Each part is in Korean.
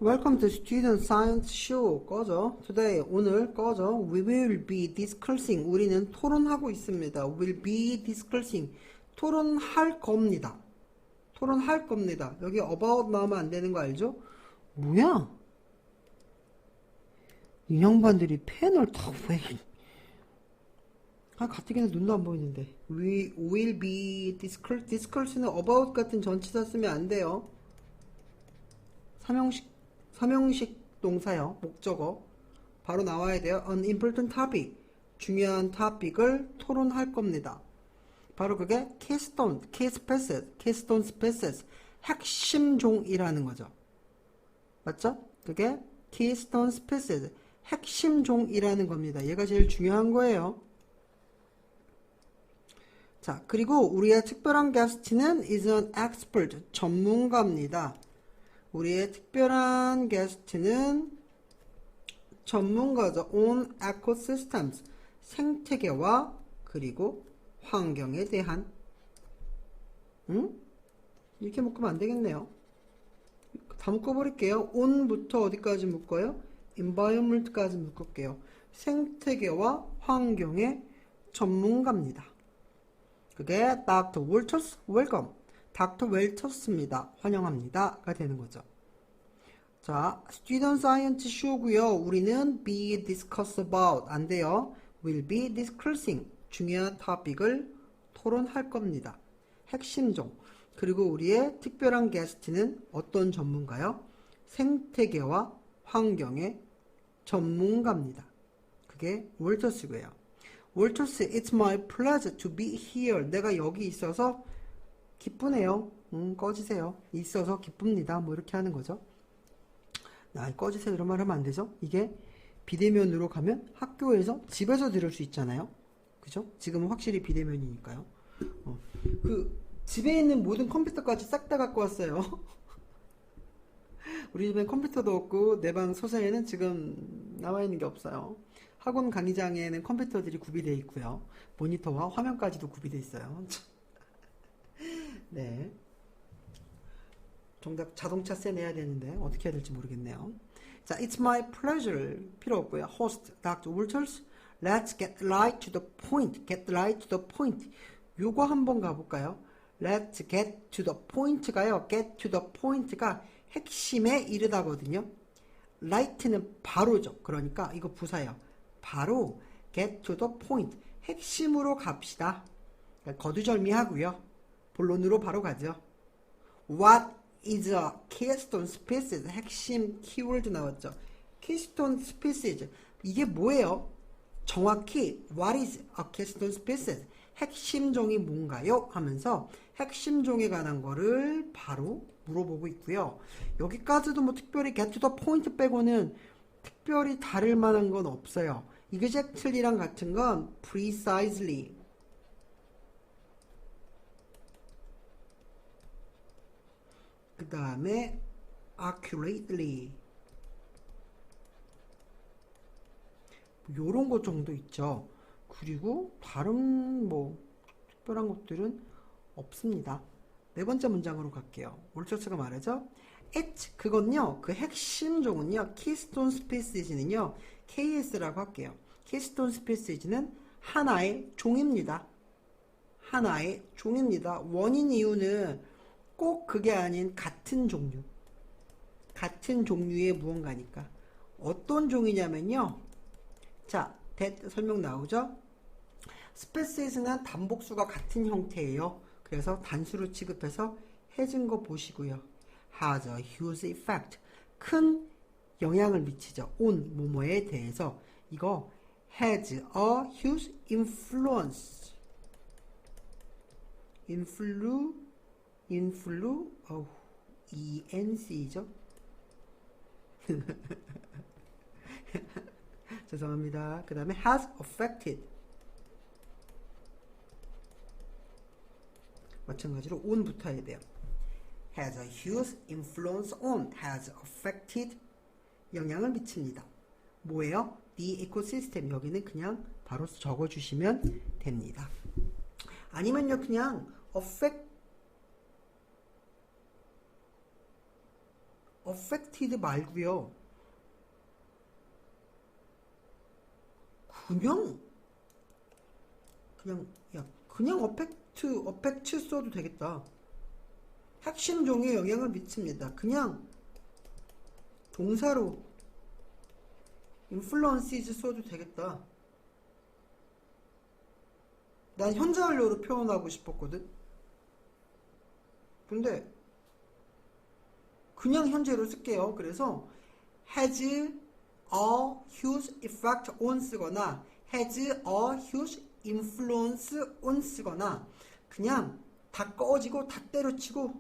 Welcome to Student Science Show. 꺼져. Today, 오늘 꺼져. We will be discussing. 우리는 토론하고 있습니다. Will be discussing. 토론할 겁니다. 토론할 겁니다. 여기 about 나오면 안 되는 거 알죠? 뭐야? 이 양반들이 펜을 다 왜? 가뜩이나 눈도 안 보이는데. We will be discuss는 about 같은 전치사 쓰면 안 돼요. 삼형식 동사요. 목적어. 바로 나와야 돼요. An important topic. 중요한 topic을 토론할 겁니다. 바로 그게 keystone species. 핵심 종이라는 거죠. 맞죠? 그게 keystone species. 핵심 종이라는 겁니다. 얘가 제일 중요한 거예요. 자, 그리고 우리의 특별한 게스트는 is an expert. 전문가입니다. 우리의 특별한 게스트는 전문가죠. on ecosystems, 생태계와 그리고 환경에 대한 이렇게 묶으면 안 되겠네요. 다 묶어버릴게요. on부터 어디까지 묶어요? environment까지 묶을게요. 생태계와 환경의 전문가입니다. 그게 Dr. Walters, welcome. 닥터 웰터스입니다. 환영합니다가 되는 거죠. 자, Student Science Show고요. 우리는 be discuss about 안 돼요. will be discussing 중요한 topic을 토론할 겁니다. 핵심종. 그리고 우리의 특별한 게스트는 어떤 전문가요? 생태계와 환경의 전문가입니다. 그게 웰터스고요. 웰터스, it's my pleasure to be here. 내가 여기 있어서 기쁘네요. 꺼지세요. 있어서 기쁩니다. 뭐 이렇게 하는 거죠. 꺼지세요 이런 말 하면 안 되죠. 이게 비대면으로 가면 학교에서 집에서 들을 수 있잖아요. 그죠? 지금은 확실히 비대면이니까요. 그 집에 있는 모든 컴퓨터까지 싹 다 갖고 왔어요. 우리 집엔 컴퓨터도 없고 내 방 소사에는 지금 나와 있는 게 없어요. 학원 강의장에는 컴퓨터들이 구비되어 있고요. 모니터와 화면까지도 구비되어 있어요. 네. 정답 자동차 내야 되는데 어떻게 해야 될지 모르겠네요. 자, it's my pleasure 필요 없고요. host Dr. Walters. Let's get right to the point. Get right to the point. 요거 한번 가볼까요? Let's get to the point가요. Get to the point가 핵심에 이르다거든요. right는 바로죠. 그러니까 이거 부사예요. 바로 get to the point. 핵심으로 갑시다. 거두절미하고요. 본론으로 바로 가죠. What is a keystone species? 핵심 키워드 나왔죠. keystone species. 이게 뭐예요? 정확히 What is a keystone species? 핵심종이 뭔가요? 하면서 핵심종에 관한 거를 바로 물어보고 있고요. 여기까지도 뭐 특별히 get to the point 빼고는 특별히 다를 만한 건 없어요. exactly랑 같은 건 precisely. 그 다음에 accurately 요런 것 정도 있죠. 그리고 다른 뭐 특별한 것들은 없습니다. 네 번째 문장으로 갈게요. 올처스가 말하죠. it 그건요. 그 핵심종은요. keystone species는요. KS라고 할게요. keystone species는 하나의 종입니다. 하나의 종입니다. 원인 이유는 꼭 그게 아닌 같은 종류. 같은 종류의 무언가니까. 어떤 종이냐면요. 자, 설명 나오죠? 스페시스는 단복수가 같은 형태예요. 그래서 단수로 취급해서 해진 거 보시고요. has a huge effect. 큰 영향을 미치죠. on 뭐뭐에 대해서. 이거 has a huge influence. ENC죠? 죄송합니다. 그 다음에 has affected. 마찬가지로 on 붙어야 돼요. has a huge influence on, has affected. 영향을 미칩니다. 뭐예요? the ecosystem. 여기는 그냥 바로 적어주시면 됩니다. 아니면요, 그냥 affect affected 말고요. 그냥 affect 써도 되겠다. 핵심 종에 영향을 미칩니다. 그냥 동사로 influences 써도 되겠다. 난 현재 완료로 표현하고 싶었거든. 근데 그냥 현재로 쓸게요. 그래서 has a huge effect on 쓰거나 has a huge influence on 쓰거나 그냥 다 꺼지고 다 때려치고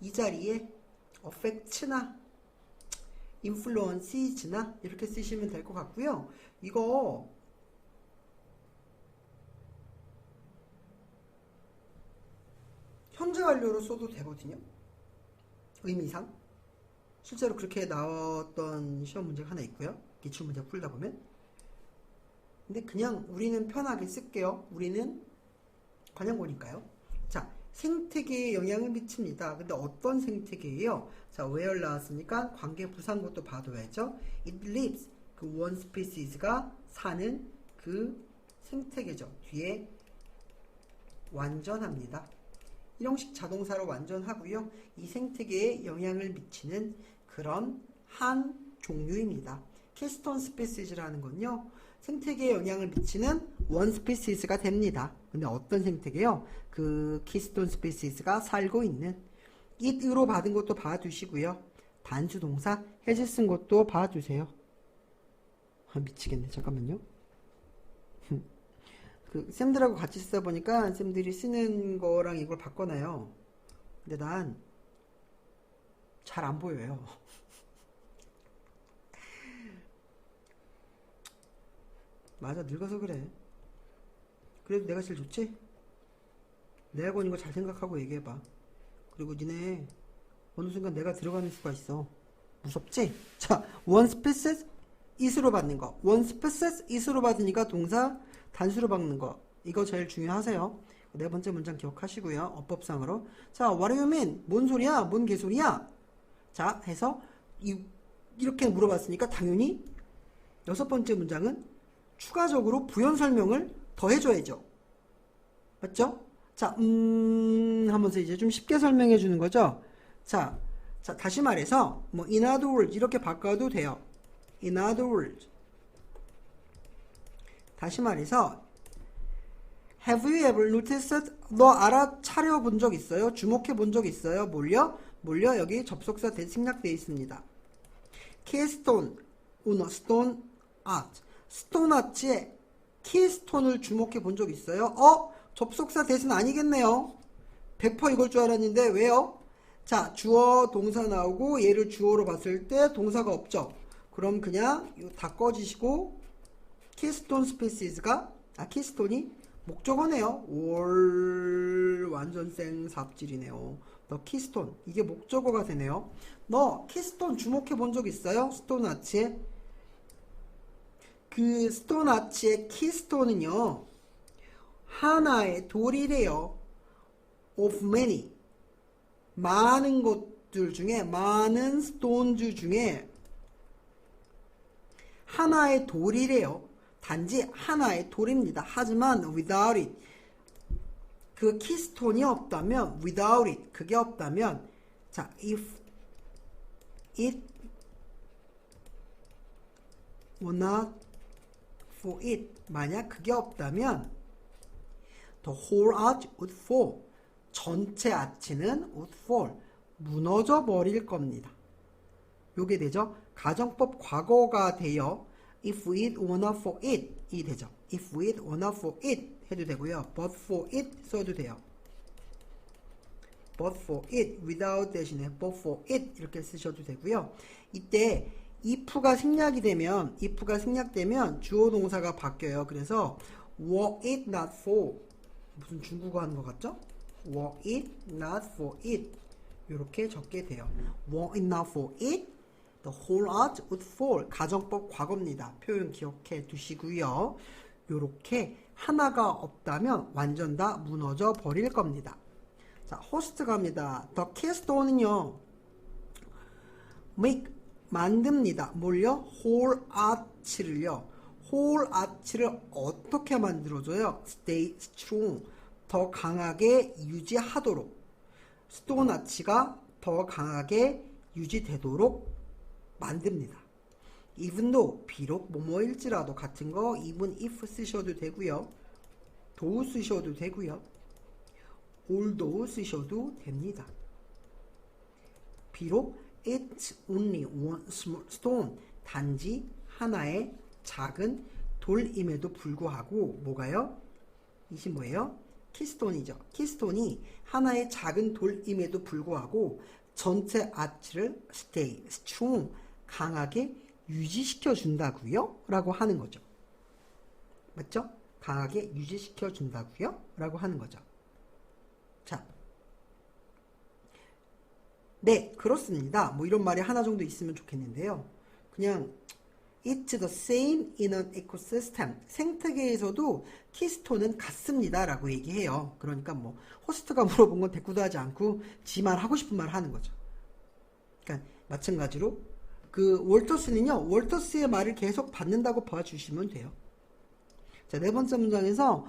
이 자리에 affect나 influences나 이렇게 쓰시면 될 것 같고요. 이거 현재 완료로 써도 되거든요. 의미상. 실제로 그렇게 나왔던 시험 문제가 하나 있고요. 기출문제 풀다 보면. 근데 그냥 우리는 편하게 쓸게요. 우리는 관용고니까요. 자, 생태계에 영향을 미칩니다. 근데 어떤 생태계예요? 자, where 나왔으니까 관계 부사인 것도 봐둬야죠. It lives, 그 one species가 사는 그 생태계죠. 뒤에 완전합니다. 일형식 자동사로 완전하고요. 이 생태계에 영향을 미치는 그런 한 종류입니다. keystone species라는 건요. 생태계에 영향을 미치는 one species가 됩니다. 근데 어떤 생태계요? 그 keystone species가 살고 있는 it으로 받은 것도 봐두시고요. 단수 동사 has 쓴 것도 봐두세요. 미치겠네. 잠깐만요. 그 쌤들하고 같이 쓰다 보니까 쌤들이 쓰는 거랑 이걸 바꿔놔요. 근데 난 잘 안 보여요. 맞아, 늙어서 그래. 그래도 내가 제일 좋지? 내가 이거 잘 생각하고 얘기해봐. 그리고 니네 어느 순간 내가 들어가는 수가 있어. 무섭지? 자, one species is로 받는 거. one species is로 받으니까 동사 단수로 받는 거. 이거 제일 중요하세요. 네 번째 문장 기억하시고요. 어법상으로. 자, what do you mean? 뭔 소리야? 뭔 개소리야? 자, 해서 이렇게 물어봤으니까 당연히 여섯 번째 문장은 추가적으로 부연 설명을 더 해줘야죠. 맞죠? 자, 하면서 이제 좀 쉽게 설명해 주는 거죠. 자, 다시 말해서 뭐 in other words 이렇게 바꿔도 돼요. in other words. 다시 말해서 have you ever noticed? 너 알아차려 본 적 있어요? 주목해 본 적 있어요? 뭘요? 여기 접속사 생략되어 있습니다. keystone, stone art. 스톤 아트의 키스톤을 주목해 본 적 있어요? 접속사 대신 아니겠네요. 100% 이걸 줄 알았는데 왜요? 자, 주어 동사 나오고 얘를 주어로 봤을 때 동사가 없죠. 그럼 그냥 이거 다 꺼지시고 키스톤 스피시스가 키스톤이 목적어네요. 올 완전 생 삽질이네요. 너 키스톤 이게 목적어가 되네요. 너 키스톤 주목해 본 적 있어요? 스톤 아치에 그 스톤 아치의 키스톤은요 하나의 돌이래요. of many 많은 것들 중에 많은 스톤즈 중에 하나의 돌이래요. 단지 하나의 돌입니다. 하지만 without it 그 키스톤이 없다면 without it 그게 없다면 자 if it were not for it 만약 그게 없다면 the whole arch would fall 전체 아치는 would fall 무너져 버릴 겁니다. 요게 되죠. 가정법 과거가 돼요. if it were not for it 이 되죠. if it were not for it 해도 되고요. but for it 써도 돼요. but for it without 대신에 but for it 이렇게 쓰셔도 되고요. 이때 if가 생략되면 주어 동사가 바뀌어요. 그래서 were it not for 무슨 중국어 하는 것 같죠? were it not for it 이렇게 적게 돼요. were it not for it the whole arch would fall 가정법 과거입니다. 표현 기억해 두시고요. 이렇게 하나가 없다면 완전 다 무너져 버릴 겁니다. 자, 호스트 갑니다. The keystone은요 make 만듭니다. 뭘요? whole arch를요. whole arch를 어떻게 만들어줘요? stay strong 더 강하게 유지하도록 stone arch가 더 강하게 유지되도록 만듭니다. even though 비록 뭐뭐일지라도 같은 거 even if 쓰셔도 되고요. do 쓰셔도 되고요. although 쓰셔도 됩니다. 비록 it's only one small stone 단지 하나의 작은 돌임에도 불구하고 뭐가요? 이게 뭐예요? 키스톤이죠. 키스톤이 하나의 작은 돌임에도 불구하고 전체 아치를 stay, strong, 강하게 유지시켜 준다고요? 라고 하는 거죠. 맞죠? 강하게 유지시켜 준다고요? 라고 하는 거죠. 자, 네, 그렇습니다. 뭐 이런 말이 하나 정도 있으면 좋겠는데요. 그냥 It's the same in an ecosystem. 생태계에서도 키스톤은 같습니다. 라고 얘기해요. 그러니까 뭐 호스트가 물어본 건 대꾸도 하지 않고 지만 하고 싶은 말 하는 거죠. 그러니까 마찬가지로 그 월터스는요. 월터스의 말을 계속 받는다고 봐주시면 돼요. 자, 네 번째 문장에서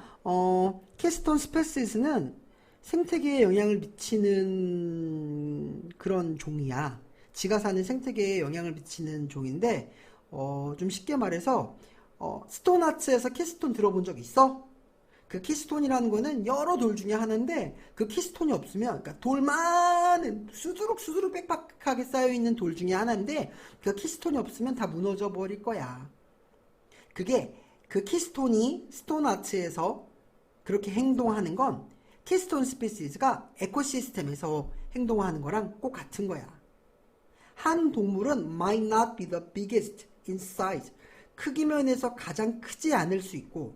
키스톤 스페시스는 생태계에 영향을 미치는 그런 종이야. 지가 사는 생태계에 영향을 미치는 종인데 좀 쉽게 말해서 스톤 아츠에서 키스톤 들어본 적 있어? 그 키스톤이라는 거는 여러 돌 중에 하나인데 그 키스톤이 없으면 그러니까 돌만 수두룩 빽빽하게 쌓여있는 돌 중에 하나인데 그 키스톤이 없으면 다 무너져 버릴 거야. 그게 그 키스톤이 스톤 아츠에서 그렇게 행동하는 건 키스톤 스피시즈가 에코시스템에서 행동하는 거랑 꼭 같은 거야. 한 동물은 might not be the biggest in size. 크기 면에서 가장 크지 않을 수 있고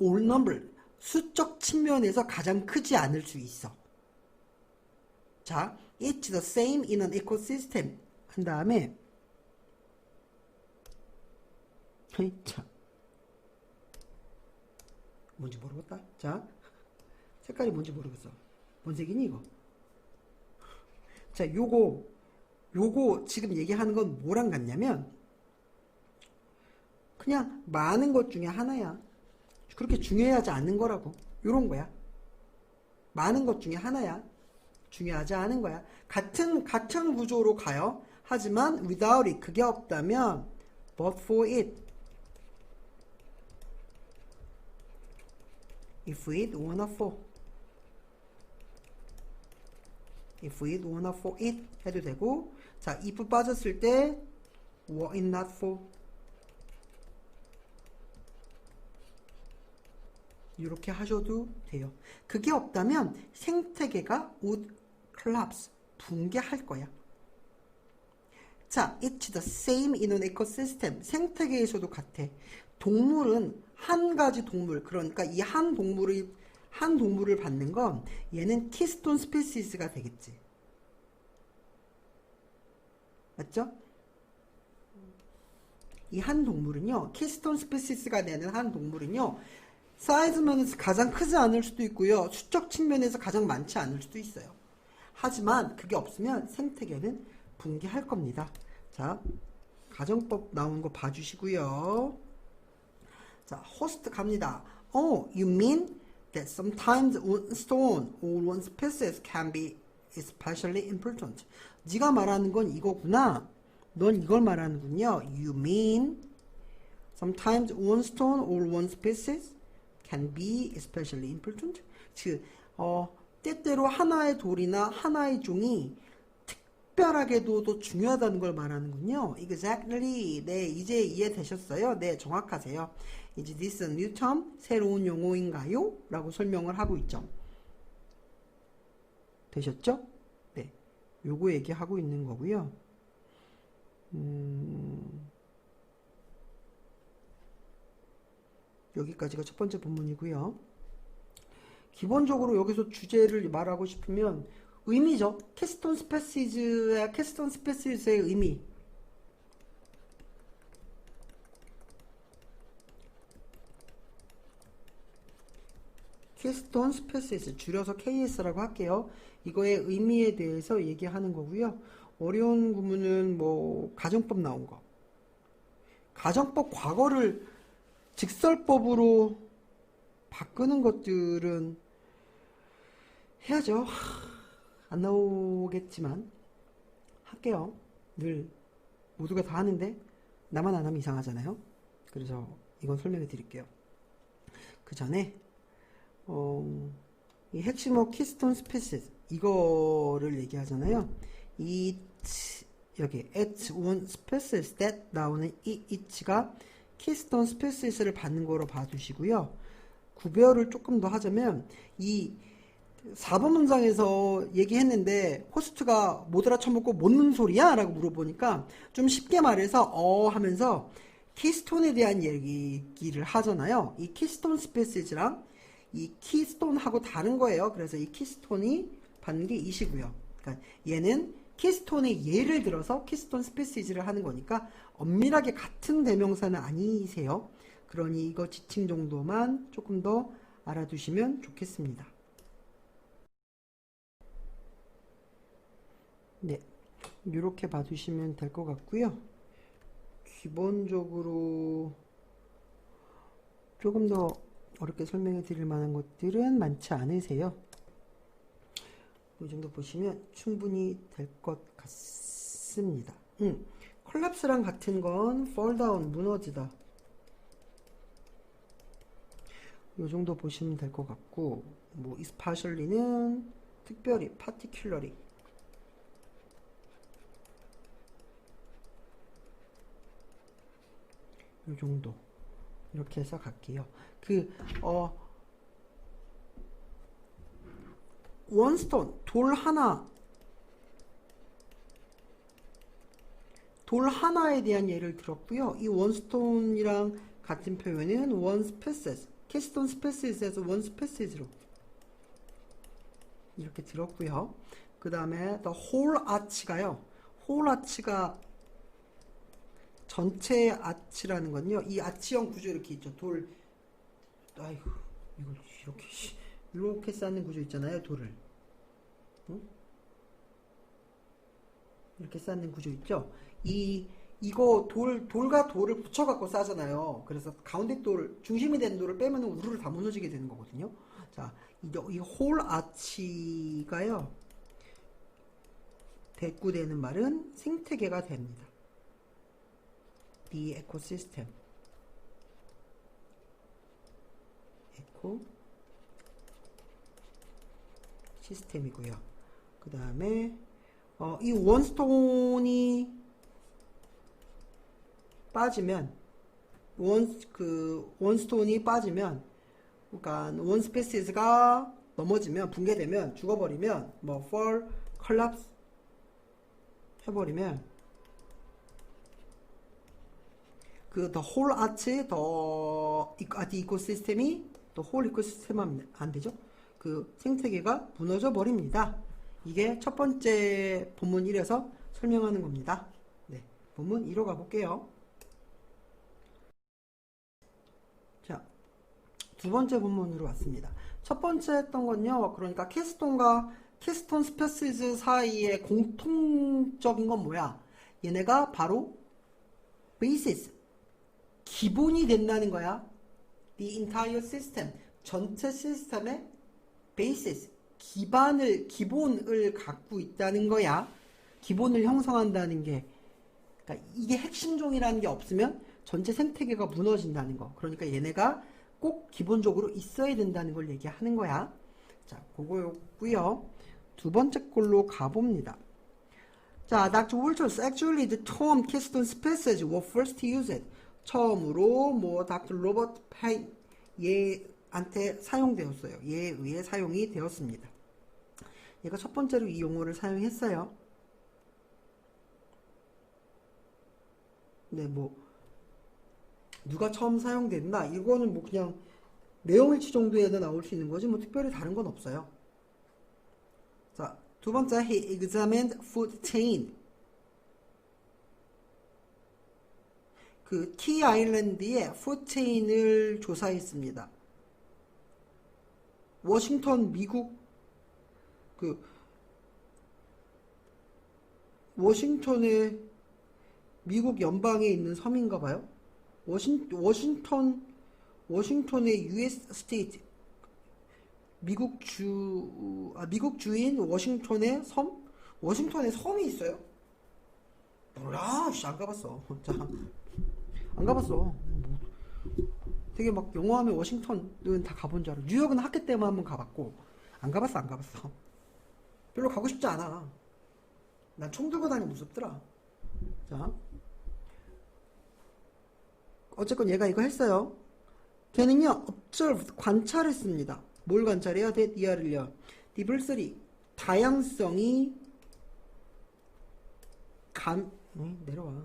all number, 수적 측면에서 가장 크지 않을 수 있어. 자, it's the same in an ecosystem 한 다음에 자, 뭔지 모르겠다. 자, 색깔이 뭔지 모르겠어. 뭔 색이니 이거? 자, 요거 지금 얘기하는 건 뭐랑 같냐면 그냥 많은 것 중에 하나야. 그렇게 중요하지 않은 거라고. 요런 거야. 많은 것 중에 하나야. 중요하지 않은 거야. 같은 구조로 가요. 하지만 without it, 그게 없다면 but for it, if it were not for, if it were not for it 해도 되고, 자, if 빠졌을 때 were it not for 이렇게 하셔도 돼요. 그게 없다면 생태계가 would collapse, 붕괴할 거야. 자, it's the same in an ecosystem. 생태계에서도 같아. 동물은 한 가지 동물, 그러니까 이 한 동물을 받는 건 얘는 키스톤 스피시스가 되겠지. 맞죠? 이 한 동물은요, 키스톤 스피시스가 되는 한 동물은요, 사이즈 면에서 가장 크지 않을 수도 있고요. 수적 측면에서 가장 많지 않을 수도 있어요. 하지만 그게 없으면 생태계는 붕괴할 겁니다. 자, 가정법 나오는 거 봐주시고요. 자, 호스트 갑니다. Oh, you mean that sometimes one stone or one species can be especially important. 네가 말하는 건 이거구나. 넌 이걸 말하는군요. You mean sometimes one stone or one species can be especially important. 즉, 때때로 하나의 돌이나 하나의 종이 특별하게도 더 중요하다는 걸 말하는군요. Exactly. 네, 이제 이해되셨어요? 네, 정확하세요. 이제 this new term, 새로운 용어인가요? 라고 설명을 하고 있죠. 되셨죠? 네, 요거 얘기하고 있는 거고요. 여기까지가 첫 번째 본문이고요. 기본적으로 여기서 주제를 말하고 싶으면 의미죠. 키스톤 스피시즈의 의미. Keystone Species, 줄여서 KS라고 할게요. 이거의 의미에 대해서 얘기하는 거고요. 어려운 구문은 뭐 가정법 나온 거. 가정법 과거를 직설법으로 바꾸는 것들은 해야죠. 안 나오겠지만 할게요. 늘 모두가 다 하는데 나만 안 하면 이상하잖아요. 그래서 이건 설명해 드릴게요. 그 전에 이 핵심어 키스톤 스피시스 이거를 얘기하잖아요. 여기 at one species that 나오는 이 it가 키스톤 스피시스를 받는 거로 봐두시고요. 구별을 조금 더 하자면 이 4번 문장에서 얘기했는데 호스트가 못 알아쳐먹고 뭔 소리야? 라고 물어보니까 좀 쉽게 말해서 하면서 키스톤에 대한 얘기를 하잖아요. 이 키스톤 스피시즈랑 이 키스톤하고 다른 거예요. 그래서 이 키스톤이 받는 게 이시고요. 그러니까 얘는 키스톤의 예를 들어서 키스톤 스피시즈를 하는 거니까 엄밀하게 같은 대명사는 아니세요. 그러니 이거 지칭 정도만 조금 더 알아두시면 좋겠습니다. 네, 이렇게 봐두시면 될 것 같고요. 기본적으로 조금 더 어렵게 설명해 드릴 만한 것들은 많지 않으세요. 이 정도 보시면 충분히 될 것 같습니다. 콜랩스랑 같은 건 fall down, 무너지다. 이 정도 보시면 될 것 같고, 뭐 especially는 특별히, particularly. 이 정도 이렇게 해서 갈게요. 원스톤 돌 하나에 대한 예를 들었고요. 이 원스톤이랑 같은 표현은 one species, keystone species에서 one species로 이렇게 들었고요. 그 다음에 the whole arch가요. whole arch가 전체 아치라는 건요. 이 아치형 구조 이렇게 있죠. 아이고, 이걸 이렇게 쌓는 구조 있잖아요. 돌을. 응? 이렇게 쌓는 구조 있죠. 이거 돌과 돌을 붙여갖고 쌓잖아요. 그래서 가운데 중심이 되는 돌을 빼면 우르르 다 무너지게 되는 거거든요. 자, 이 홀 아치가요. 대꾸되는 말은 생태계가 됩니다. The ecosystem. 시스템이고요. 그 다음에 이 원스톤이 빠지면 원스톤이 빠지면 그러니까 원스페시스가 넘어지면 붕괴되면 죽어버리면 뭐 fall, collapse 해버리면 the whole arch, the ecosystem이 the whole ecosystem 하면 안 되죠? 그 생태계가 무너져 버립니다. 이게 첫 번째 본문 1에서 설명하는 겁니다. 네, 본문 2로 가볼게요. 자, 두 번째 본문으로 왔습니다. 첫 번째 했던 건요, 그러니까 키스톤과 키스톤 스피시즈 사이의 공통적인 건 뭐야? 얘네가 바로 basis, 기본이 된다는 거야. The entire system, 전체 시스템의 basis, 기본을 갖고 있다는 거야. 기본을 형성한다는 게, 그러니까 이게 핵심종이라는 게 없으면 전체 생태계가 무너진다는 거. 그러니까 얘네가 꼭 기본적으로 있어야 된다는 걸 얘기하는 거야. 자, 그거였고요. 두 번째 걸로 가봅니다. 자, Dr. Walters actually the term keystone species were first used. 처음으로 Dr. Robert Payne 얘한테 사용되었어요. 얘에 의해 사용이 되었습니다. 얘가 첫 번째로 이 용어를 사용했어요. 네, 누가 처음 사용됐나? 이거는 그냥 내용일치 정도에도 나올 수 있는 거지 특별히 다른 건 없어요. 자, 두 번째, he examined food chain. 그 키 아일랜드의 푸드 체인을 조사했습니다. 워싱턴 미국 그 워싱턴에 미국 연방에 있는 섬인가 봐요. 워싱턴의 US 스테이트 미국 주인 워싱턴의 섬? 워싱턴에 섬이 있어요? 몰라, 안 가봤어. 자, 안 가봤어. 되게 막 영어하면 워싱턴은 다 가본 줄 알아. 뉴욕은 학교 때만 한번 가봤고, 안 가봤어. 별로 가고 싶지 않아. 난 총 들고 다니면 무섭더라. 자, 어쨌건 얘가 이거 했어요. 걔는요, observe, 관찰했습니다. 뭘 관찰해요? that diversity, 다양성이 내려와.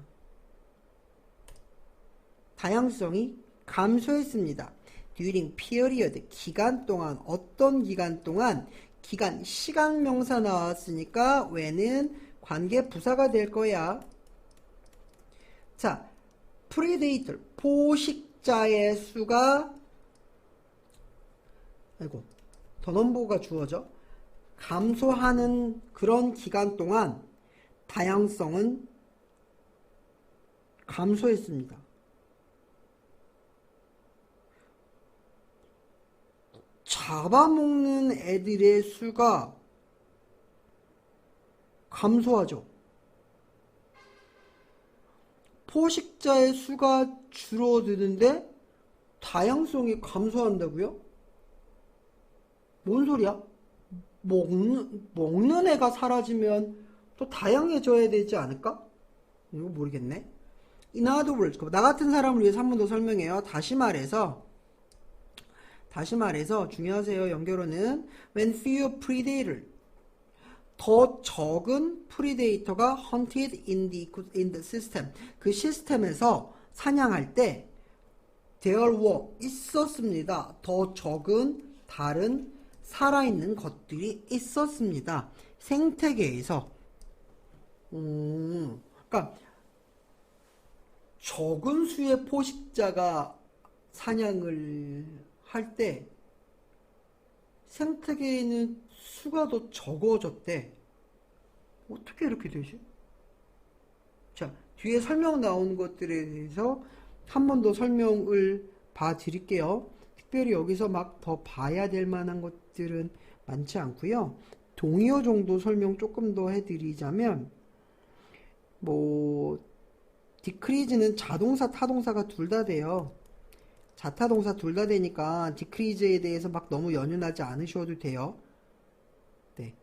다양성이 감소했습니다. during period, 기간 동안, 어떤 기간 동안, 시간 명사 나왔으니까 when은 관계 부사가 될 거야. 자, predator, 포식자의 수가 더 넘버가 주어져. 감소하는 그런 기간 동안 다양성은 감소했습니다. 잡아먹는 애들의 수가 감소하죠. 포식자의 수가 줄어드는데 다양성이 감소한다고요? 뭔 소리야? 먹는 애가 사라지면 또 다양해져야 되지 않을까? 이거 모르겠네. In other words, 나 같은 사람을 위해서 한 번 더 설명해요. 다시 말해서 중요하세요. 연결어는 when fewer predator, 더 적은 프리데이터가 hunted in the system, 그 시스템에서 사냥할 때 there were, 있었습니다. 더 적은 다른 살아있는 것들이 있었습니다. 생태계에서. 그러니까 적은 수의 포식자가 사냥을 할 때 생태계에 있는 수가 더 적어졌대. 어떻게 이렇게 되지? 자, 뒤에 설명 나오는 것들에 대해서 한 번 더 설명을 봐 드릴게요. 특별히 여기서 막 더 봐야 될 만한 것들은 많지 않고요. 동의어 정도 설명 조금 더 해드리자면, decrease는 자동사, 타동사가 둘 다 돼요. 자타동사 둘 다 되니까 decrease에 대해서 막 너무 연연하지 않으셔도 돼요. 네.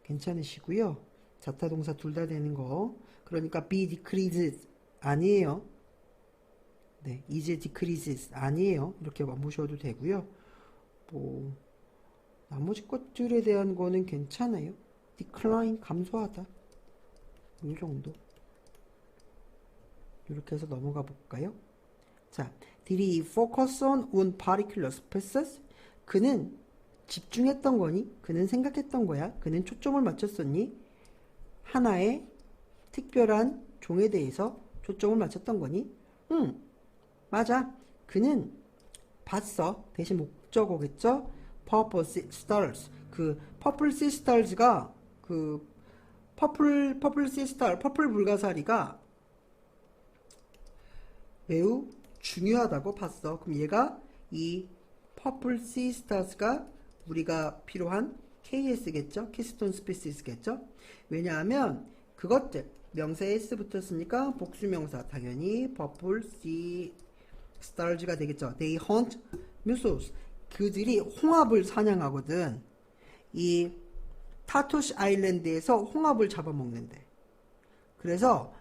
괜찮으시고요. 자타동사 둘 다 되는 거. 그러니까 be decreased 아니에요. 네, 이제 decreases 아니에요. 이렇게만 보셔도 되고요. 나머지 것들에 대한 거는 괜찮아요. decline 감소하다. 이 정도. 이렇게 해서 넘어가 볼까요? 자, did he focus on one particular species? 그는 집중했던 거니? 그는 생각했던 거야? 그는 초점을 맞췄었니? 하나의 특별한 종에 대해서 초점을 맞췄던 거니? 응, 맞아. 그는 봤어. 대신 목적어겠죠? Purple Sea Stars. 그 Purple Sea Stars가 그 Purple Sea Star, 퍼플 불가사리가 매우 중요하다고 봤어. 그럼 얘가 이 Purple Sea Stars가 우리가 필요한 KS겠죠? Keystone Species겠죠? 왜냐하면 그것들 명사에 S 붙었으니까 복수명사 당연히 Purple Sea Stars가 되겠죠. They hunt mussels. 그들이 홍합을 사냥하거든. 이 타투시 아일랜드에서 홍합을 잡아먹는데. 그래서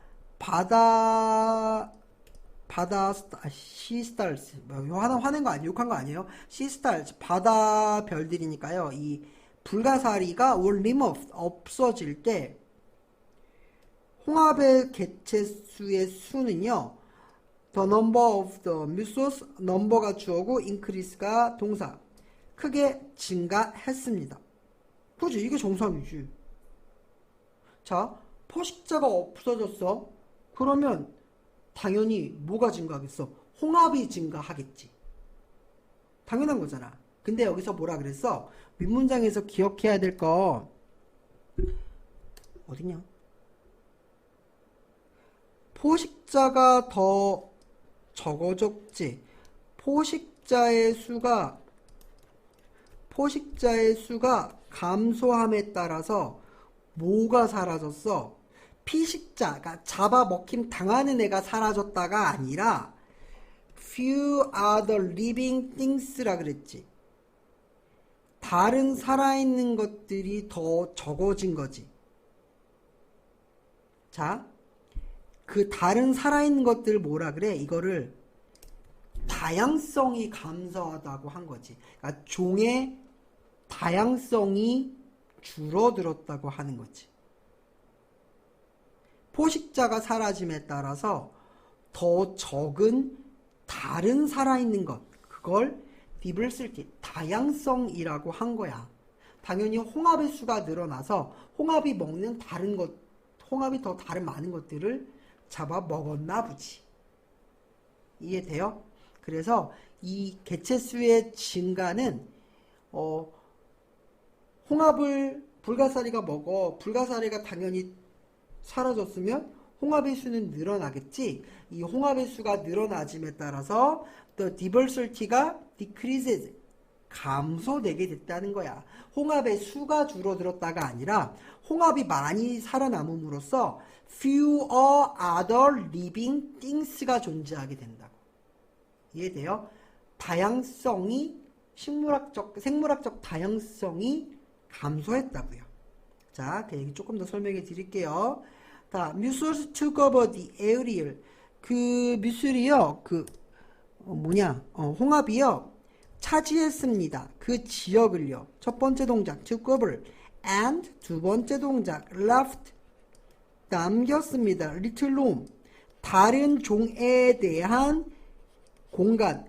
시스타르스, 화낸 거 아니에요? 욕한 거 아니에요? 시스타르스, 바다 별들이니까요. 이 불가사리가 will remove, 없어질 때 홍합의 개체수의 수는요, the number of the mussels, number가 주어고 increase가 동사, 크게 증가했습니다. 그지? 이게 정상이지. 자, 포식자가 없어졌어. 그러면 당연히 뭐가 증가하겠어? 홍합이 증가하겠지. 당연한 거잖아. 근데 여기서 뭐라 그랬어? 윗문장에서 기억해야 될 거 어디냐? 포식자가 더 적어졌지. 포식자의 수가 감소함에 따라서 뭐가 사라졌어? 피식자가 잡아먹힘 당하는 애가 사라졌다가 아니라 few other living things라 그랬지. 다른 살아있는 것들이 더 적어진 거지. 자, 그 다른 살아있는 것들 뭐라 그래? 이거를 다양성이 감소하다고 한 거지. 그러니까 종의 다양성이 줄어들었다고 하는 거지. 포식자가 사라짐에 따라서 더 적은 다른 살아있는 것, 그걸 diversity, 다양성이라고 한 거야. 당연히 홍합의 수가 늘어나서 홍합이 먹는 다른 것, 홍합이 더 다른 많은 것들을 잡아 먹었나 보지. 이해돼요? 그래서 이 개체수의 증가는 홍합을 불가사리가 먹어. 불가사리가 당연히 사라졌으면 홍합의 수는 늘어나겠지. 이 홍합의 수가 늘어나짐에 따라서 the diversity가 decreases, 감소되게 됐다는 거야. 홍합의 수가 줄어들었다가 아니라 홍합이 많이 살아남음으로써 fewer other living things가 존재하게 된다고. 이해돼요? 다양성이 생물학적 다양성이 감소했다고요. 자, 그 얘기 조금 더 설명해 드릴게요. 자, mussels took over the aerial. 그 뮤슬이요, 홍합이요, 차지했습니다. 그 지역을요. 첫 번째 동작, took over. and 두 번째 동작, left. 남겼습니다. little room. 다른 종에 대한 공간을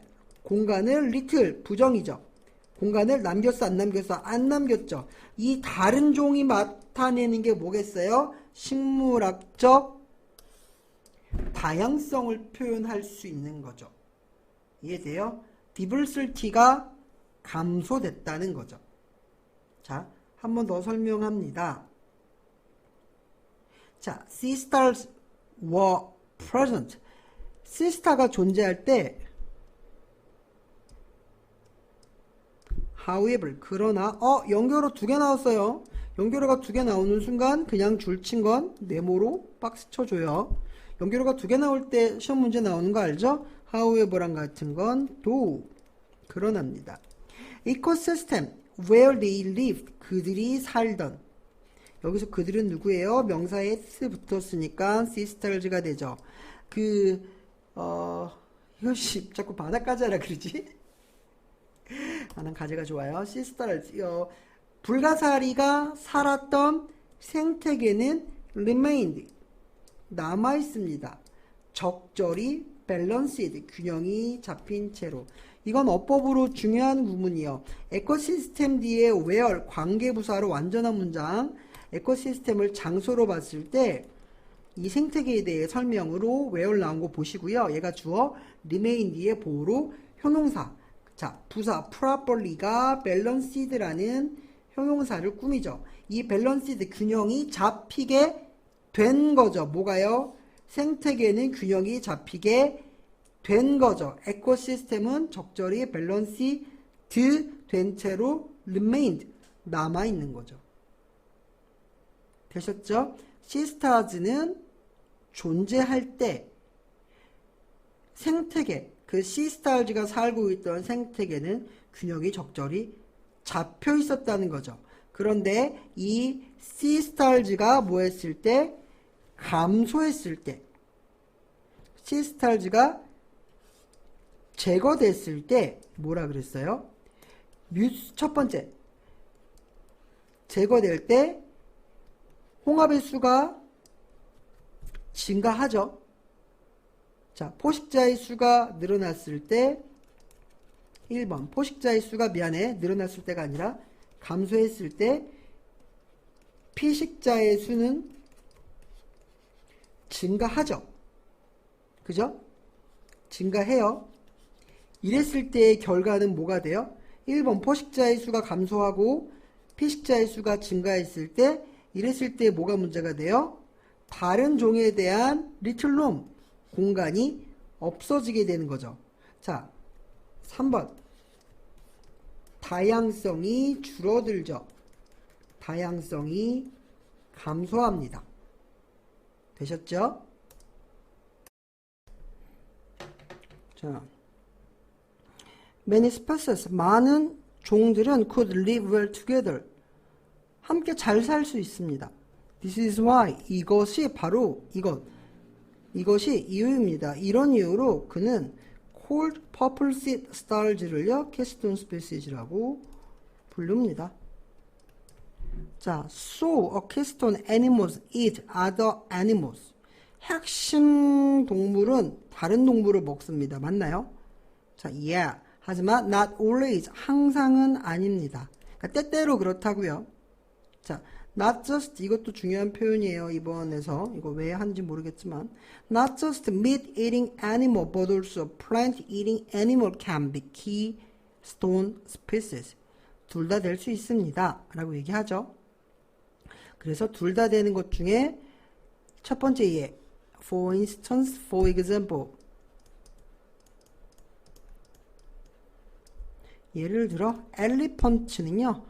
little, 부정이죠. 공간을 남겼어, 안 남겼어? 안 남겼죠. 이 다른 종이 나타내는 게 뭐겠어요? 식물학적 다양성을 표현할 수 있는 거죠. 이해돼요? diversity가 감소됐다는 거죠. 자, 한 번 더 설명합니다. 자, sea stars were present. sea star가 존재할 때 however, 그러나 연결어 2개 나왔어요. 연결어가 2개 나오는 순간 그냥 줄친 건 네모로 박스 쳐줘요. 연결어가 2개 나올 때 시험 문제 나오는 거 알죠? however랑 같은 건 do, 그러나입니다. ecosystem, where they lived, 그들이 살던. 여기서 그들은 누구예요? 명사에 s 붙었으니까 sisters가 되죠. 이것이 자꾸 바닷가지 하라 그러지? 나는 가재가 좋아요. 시스터즈, 불가사리가 살았던 생태계는 remained, 남아있습니다. 적절히 balanced, 균형이 잡힌 채로. 이건 어법으로 중요한 구문이요. 에코시스템 뒤에 where, 관계부사로 완전한 문장. 에코시스템을 장소로 봤을 때 이 생태계에 대해 설명으로 where 나온 거 보시고요. 얘가 주어, remain 뒤에 보호로 형용사. 자, 부사 properly가 balanceed라는 형용사를 꾸미죠. 이 balanced, 균형이 잡히게 된 거죠. 뭐가요? 생태계는 균형이 잡히게 된 거죠. 에코시스템은 적절히 밸런스 된 채로 remained, 남아있는 거죠. 되셨죠? 시스타즈는 존재할 때 생태계, 그 시스타즈가 살고 있던 생태계는 균형이 적절히 잡혀 있었다는 거죠. 그런데 이 시스타즈가 뭐 했을 때? 감소했을 때, 시스타즈가 제거됐을 때 뭐라 그랬어요? 첫 번째, 제거될 때 홍합의 수가 증가하죠. 자, 포식자의 수가 늘어났을 때 1번, 포식자의 수가 늘어났을 때가 아니라 감소했을 때 피식자의 수는 증가하죠. 그죠? 증가해요. 이랬을 때의 결과는 뭐가 돼요? 1번 포식자의 수가 감소하고 피식자의 수가 증가했을 때 이랬을 때 뭐가 문제가 돼요? 다른 종에 대한 리틀 룸 공간이 없어지게 되는 거죠. 자, 3번 다양성이 줄어들죠. 다양성이 감소합니다. 되셨죠? 자, many species, 많은 종들은 could live well together, 함께 잘 살 수 있습니다. This is why, 이것이 바로 이것이 이유입니다. 이런 이유로 그는 called purple seed stars를요 keystone species라고 부릅니다. 자, so a keystone animals eat other animals. 핵심 동물은 다른 동물을 먹습니다. 맞나요? 자, yeah. 하지만 not always, 항상은 아닙니다. 그러니까 때때로 그렇다고요. 자, not just, 이것도 중요한 표현이에요. 이번에서 이거 왜 하는지 모르겠지만 not just meat eating animal but also plant eating animal can be keystone species. 둘 다 될 수 있습니다. 라고 얘기하죠. 그래서 둘 다 되는 것 중에 첫 번째 예, for instance, for example. 예를 들어 엘리펀트는요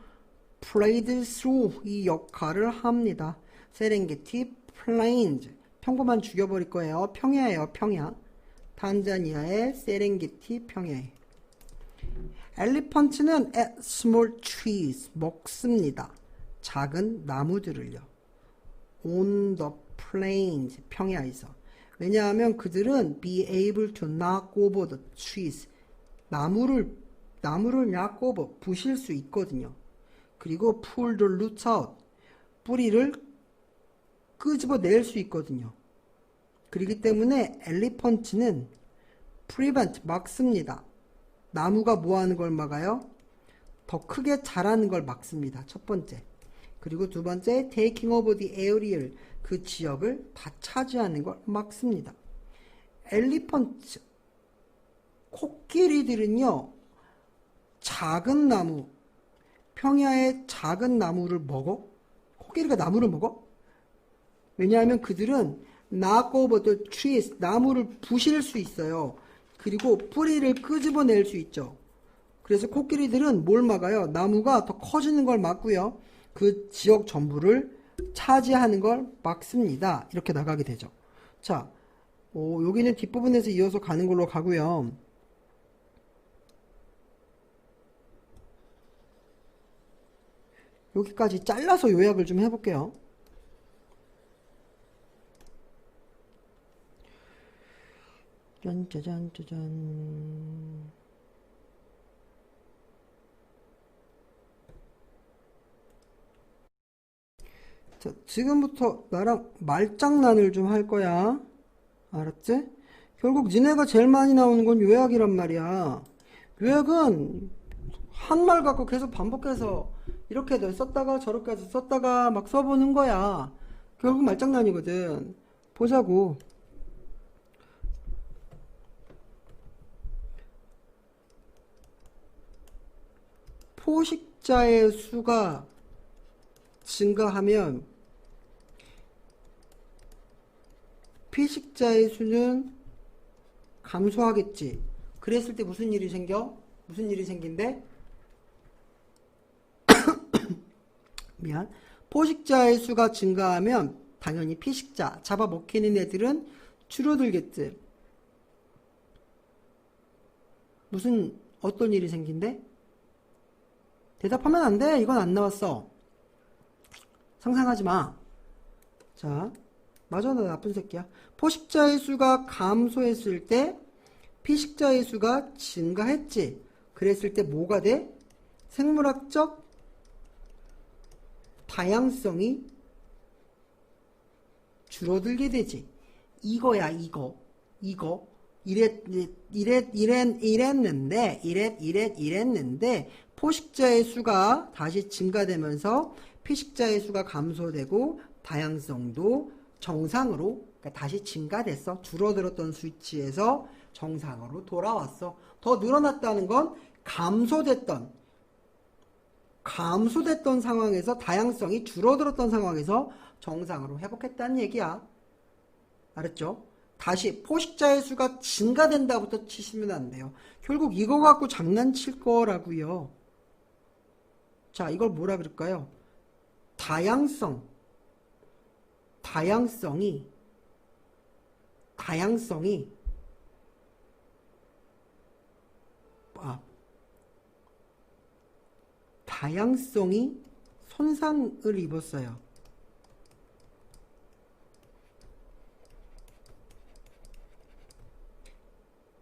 played through 이 역할을 합니다. 세렝게티 plains, 평범한 죽여버릴 거예요. 평야예요. 평야. 탄자니아의 세렝게티 평야에 엘리펀트는 at small trees, 먹습니다. 작은 나무들을요. on the plains, 평야에서. 왜냐하면 그들은 be able to knock over the trees, 나무를 knock over, 부실 수 있거든요. 그리고 pull the roots out, 뿌리를 끄집어낼 수 있거든요. 그렇기 때문에 엘리펀트는 prevent, 막습니다. 나무가 뭐 하는 걸 막아요? 더 크게 자라는 걸 막습니다. 첫 번째. 그리고 두 번째, taking over the areal, 그 지역을 다 차지하는 걸 막습니다. 엘리펀트, 코끼리들은요, 작은 나무, 평야의 작은 나무를 먹어? 코끼리가 나무를 먹어? 왜냐하면 그들은 knock over the trees, 나무를 부실 수 있어요. 그리고 뿌리를 끄집어낼 수 있죠. 그래서 코끼리들은 뭘 막아요? 나무가 더 커지는 걸 막고요. 그 지역 전부를 차지하는 걸 막습니다. 이렇게 나가게 되죠. 자, 여기는 뒷부분에서 이어서 가는 걸로 가고요. 여기까지 잘라서 요약을 좀 해볼게요. 짜잔. 자, 지금부터 나랑 말장난을 좀 할 거야. 알았지? 결국 니네가 제일 많이 나오는 건 요약이란 말이야. 요약은 한 말 갖고 계속 반복해서 이렇게 썼다가 저렇게 썼다가 막 써보는 거야. 결국 말장난이거든. 보자고. 포식자의 수가 증가하면 피식자의 수는 감소하겠지. 그랬을 때 무슨 일이 생겨? 무슨 일이 생긴대? 미안. 포식자의 수가 증가하면 당연히 피식자, 잡아먹히는 애들은 줄어들겠지. 어떤 일이 생긴대? 대답하면 안 돼. 이건 안 나왔어. 상상하지 마. 자, 맞아, 나 나쁜 새끼야. 포식자의 수가 감소했을 때 피식자의 수가 증가했지. 그랬을 때 뭐가 돼? 생물학적 다양성이 줄어들게 되지. 이거야, 이거. 이랬는데 포식자의 수가 다시 증가되면서 피식자의 수가 감소되고 다양성도 정상으로, 그러니까 다시 증가됐어. 줄어들었던 수치에서 정상으로 돌아왔어. 더 늘어났다는 건 감소됐던 감소됐던 상황에서 다양성이 줄어들었던 상황에서 정상으로 회복했다는 얘기야. 알았죠? 다시 포식자의 수가 증가된다부터 치시면 안 돼요. 결국 이거 갖고 장난칠 거라고요. 자, 이걸 뭐라 그럴까요? 다양성이 손상을 입었어요.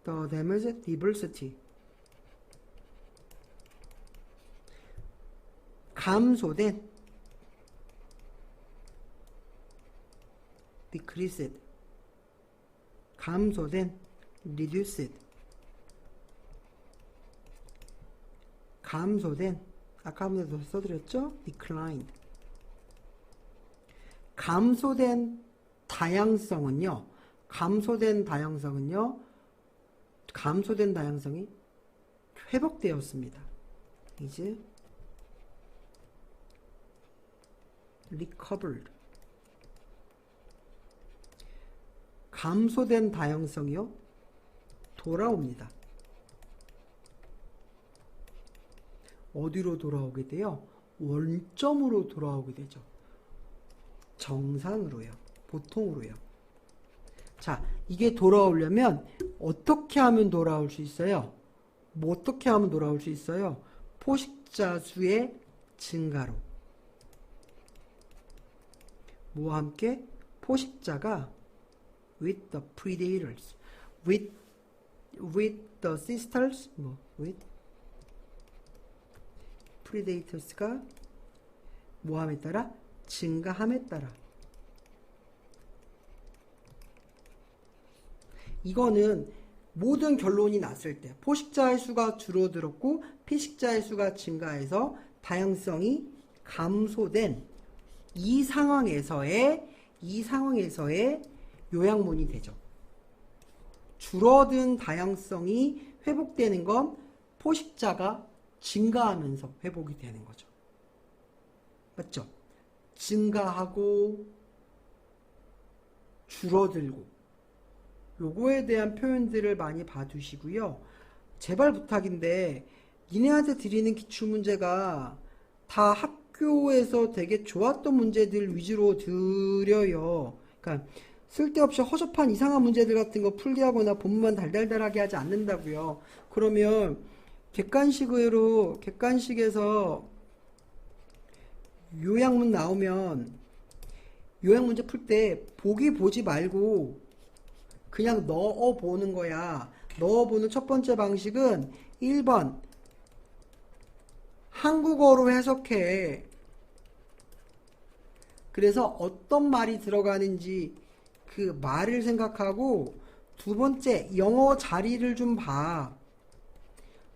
The damage diversity. 감소된 decreased. 감소된 reduced. 감소된 아까 한번도 써드렸죠? declined. 감소된 다양성은요. 감소된 다양성이 회복되었습니다. 이제 recovered. 감소된 다양성이요. 돌아옵니다. 어디로 돌아오게 돼요? 원점으로 돌아오게 되죠. 정상으로요. 보통으로요. 자, 이게 돌아오려면 어떻게 하면 돌아올 수 있어요? 어떻게 하면 돌아올 수 있어요? 포식자 수의 증가로. 뭐와 함께? 포식자가 with the predators, with the sisters, with predators가 뭐함에 따라? 증가함에 따라. 이거는 모든 결론이 났을 때 포식자의 수가 줄어들었고 피식자의 수가 증가해서 다양성이 감소된 이 상황에서의 요약문이 되죠. 줄어든 다양성이 회복되는 건 포식자가 증가하면서 회복이 되는 거죠. 맞죠? 증가하고 줄어들고 요거에 대한 표현들을 많이 봐두시고요. 제발 부탁인데 니네한테 드리는 기출문제가 다 학교에서 되게 좋았던 문제들 위주로 드려요. 그러니까 쓸데없이 허접한 이상한 문제들 같은 거 풀게 하거나 본문만 달달달하게 하지 않는다고요. 그러면 객관식에서 요약문 나오면 요약문제 풀 때 보기 보지 말고 그냥 넣어보는 거야. 넣어보는 첫 번째 방식은 1번 한국어로 해석해. 그래서 어떤 말이 들어가는지 그 말을 생각하고 두 번째 영어 자리를 좀 봐.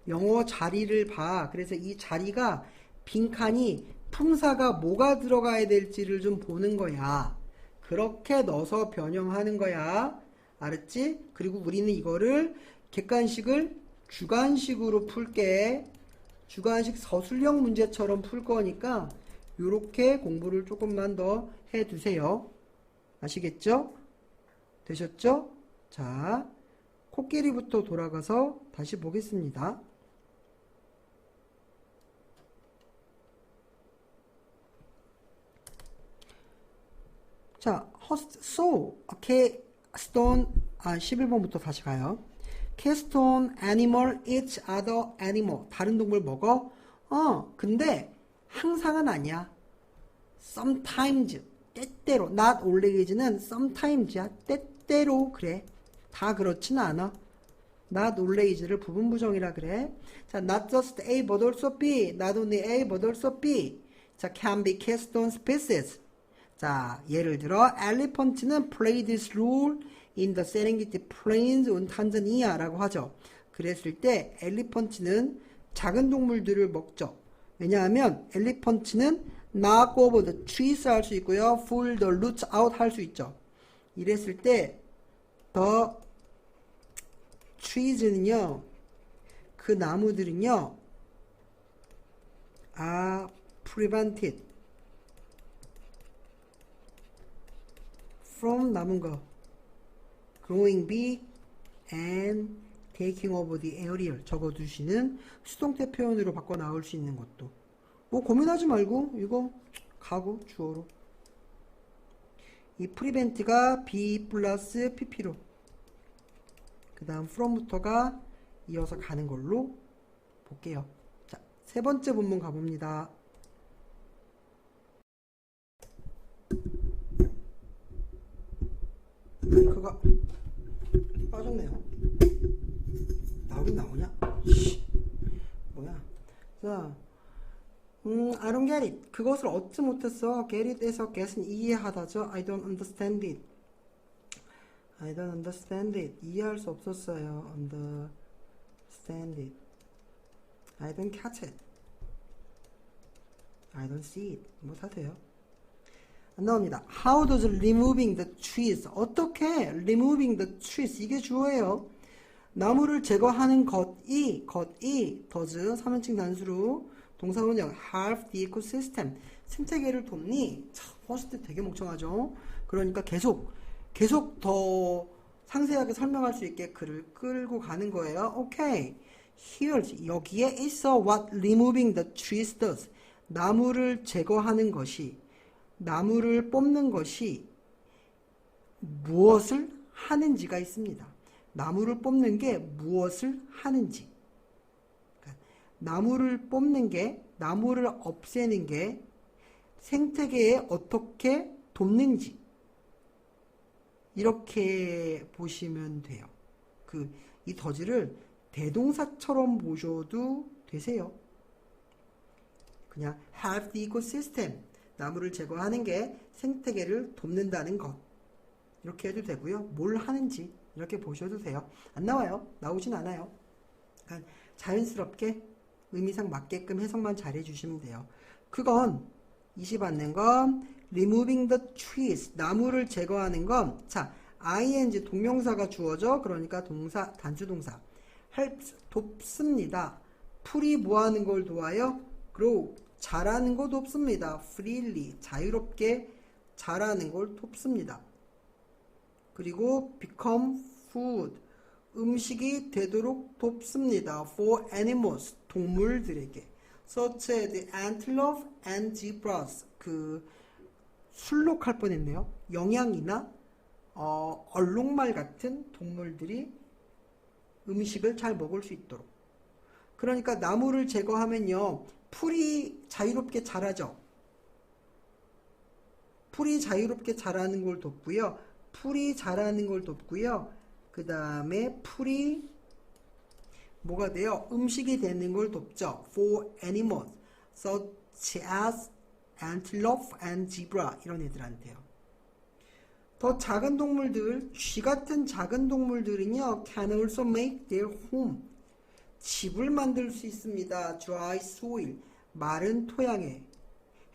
영어 자리를 봐. 그래서 이 자리가 빈칸이 품사가 뭐가 들어가야 될지를 좀 보는 거야. 그렇게 넣어서 변형하는 거야. 알았지? 그리고 우리는 이거를 객관식을 주관식으로 풀게. 주관식 서술형 문제처럼 풀 거니까 이렇게 공부를 조금만 더 해두세요. 아시겠죠? 되셨죠? 자, 코끼리부터 돌아가서 다시 보겠습니다. 자, so, stone, 11번부터 다시 가요. keystone animal eats other animal. 다른 동물 먹어? 근데 항상은 아니야. sometimes, 때때로. not always는 sometimes야. 때때로 그래. 다 그렇지는 않아. not always를 부분부정이라 그래. 자, not just A but also B. not only A but also B. 자, can be keystone species. 자, 예를 들어 elephant는 play this role in the Serengeti Plains on Tanzania라고 하죠. 그랬을 때 elephant는 작은 동물들을 먹죠. 왜냐하면 elephant는 knock over the trees 할 수 있고요. pull the roots out 할 수 있죠. 이랬을 때 the trees는요. 그 나무들은요. are prevented from 남은 거 growing big and taking over the area 적어두시는 수동태 표현으로 바꿔 나올 수 있는 것도 뭐 고민하지 말고 이거 가고 주어로 이 prevent가 be 플러스 pp로 그 다음 from부터가 이어서 가는 걸로 볼게요. 자, 세 번째 본문 가봅니다. 마이크가 빠졌네요. 나오긴 나오냐? 뭐야? 자, I don't get it. 그것을 얻지 못했어. get it에서 get은 이해하다죠. I don't understand it. I don't understand it. 이해할 수 없었어요. understand it. I don't catch it. I don't see it. 못하세요. 안 나옵니다. How does removing the trees? 어떻게 removing the trees? 이게 주어예요. 나무를 제거하는 것이 does 3인칭 단수로 동사원형 help the ecosystem 생태계를 돕니? 참, 퍼스트 되게 멍청하죠. 그러니까 계속 더 상세하게 설명할 수 있게 글을 끌고 가는 거예요. 오케이. Here 여기에 있어 what removing the trees does. 나무를 제거하는 것이 나무를 뽑는 것이 무엇을 하는지가 있습니다. 나무를 뽑는 게 무엇을 하는지. 그러니까 나무를 뽑는 게, 나무를 없애는 게 생태계에 어떻게 돕는지. 이렇게 보시면 돼요. 이 더즈를 대동사처럼 보셔도 되세요. 그냥 help the ecosystem. 나무를 제거하는 게 생태계를 돕는다는 것. 이렇게 해도 되고요. 뭘 하는지 이렇게 보셔도 돼요. 안 나와요. 나오진 않아요. 그러니까 자연스럽게 의미상 맞게끔 해석만 잘 해주시면 돼요. 그건 20받는 건 removing the trees. 나무를 제거하는 건 자, ing 동명사가 주어져. 그러니까 동사, 단수동사. helps, 돕습니다. 풀이 뭐하는 걸 도와요? grow, 자라는 거 돕습니다. freely, 자유롭게 자라는 걸 돕습니다. 그리고 become food, 음식이 되도록 돕습니다. for animals, 동물들에게. such as the antelope and zebras, 술록할 뻔했네요. 영양이나 얼룩말 같은 동물들이 음식을 잘 먹을 수 있도록. 그러니까 나무를 제거하면요, 풀이 자유롭게 자라죠. 풀이 자유롭게 자라는 걸 돕고요. 풀이 자라는 걸 돕고요. 그 다음에 풀이 뭐가 돼요? 음식이 되는 걸 돕죠. For animals such as antelope and zebra 이런 애들한테요. 더 작은 동물들, 쥐 같은 작은 동물들은요, can also make their home. 집을 만들 수 있습니다. dry soil, 마른 토양에.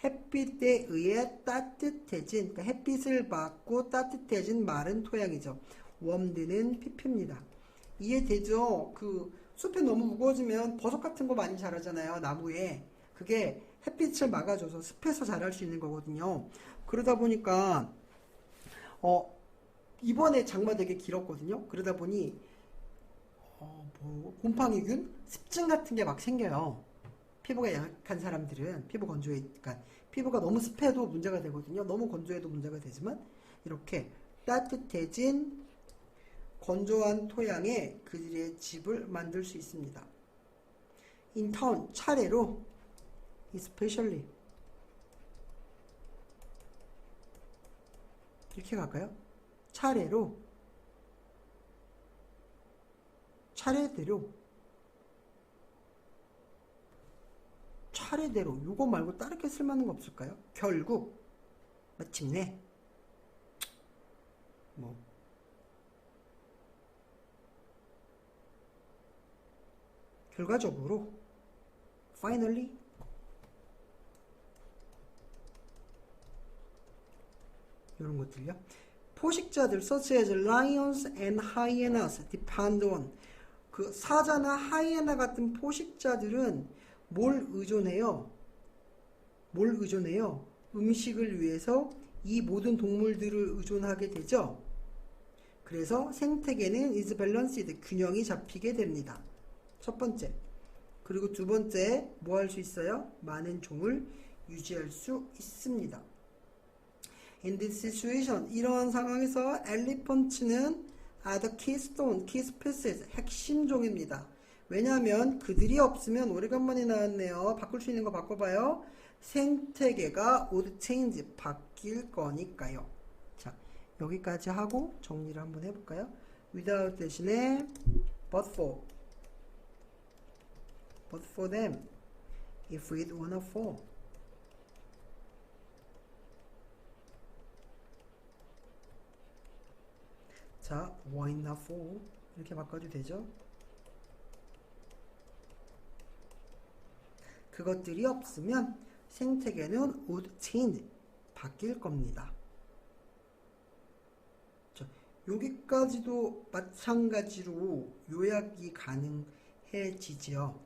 햇빛에 의해 따뜻해진, 그러니까 햇빛을 받고 따뜻해진 마른 토양이죠. warmed는 pp입니다. 이해되죠? 숲에 너무 무거워지면 버섯 같은 거 많이 자라잖아요. 나무에. 그게 햇빛을 막아줘서 숲에서 자랄 수 있는 거거든요. 그러다 보니까 이번에 장마 되게 길었거든요. 그러다 보니 곰팡이균, 습진 같은 게 막 생겨요. 피부가 약한 사람들은 피부 건조해, 그러니까 피부가 너무 습해도 문제가 되거든요. 너무 건조해도 문제가 되지만 이렇게 따뜻해진 건조한 토양에 그들의 집을 만들 수 있습니다. In turn, 차례로, especially 이렇게 갈까요? 차례로, 차례대로, 요거 말고 다르게 쓸만한 거 없을까요? 결국, 마침내, 결과적으로, finally, 이런 것들요. 포식자들, such as lions and hyenas, depend on. 사자나 하이에나 같은 포식자들은 뭘 의존해요? 뭘 의존해요? 음식을 위해서 이 모든 동물들을 의존하게 되죠. 그래서 생태계는 is balanced, 균형이 잡히게 됩니다. 첫 번째. 그리고 두 번째, 뭐 할 수 있어요? 많은 종을 유지할 수 있습니다. In this situation, 이러한 상황에서 엘리펀츠는 the keystone, key species, 핵심 종입니다. 왜냐하면 그들이 없으면, 오래간만에 나왔네요. 바꿀 수 있는 거 바꿔봐요. 생태계가 would change, 바뀔 거니까요. 자, 여기까지 하고 정리를 한번 해볼까요? without 대신에 but for them, if it wanna fall. 자, why not for 이렇게 바꿔도 되죠. 그것들이 없으면 생태계는 would change, 바뀔 겁니다. 자, 여기까지도 마찬가지로 요약이 가능해지죠.